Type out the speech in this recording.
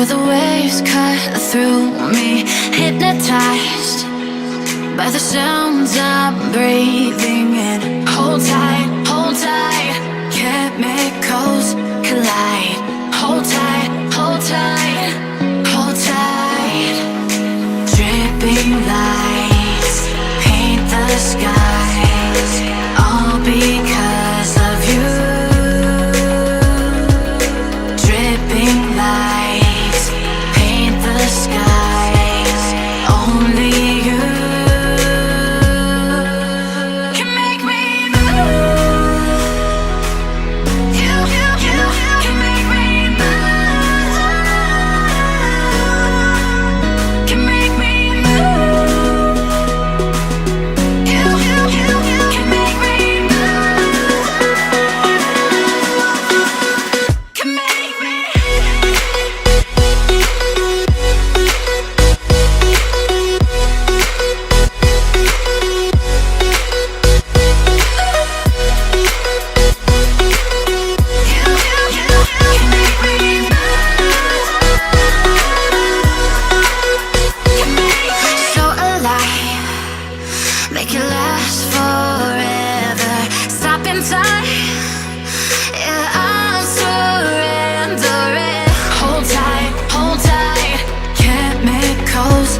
the waves cut through me, hypnotized by the sounds I'm breathing in. Hold tight, hold tight, chemicals collide. Hold tight, hold tight, hold tight. Dripping lights paint the skies, all because of you. Dripping lights paint the skies, only you can make me move. You can make me move. Can make me move. You can make me move. Can make me. So alive, make it last forever. Stop in time, yeah, I'm surrendering. Hold tight, chemicals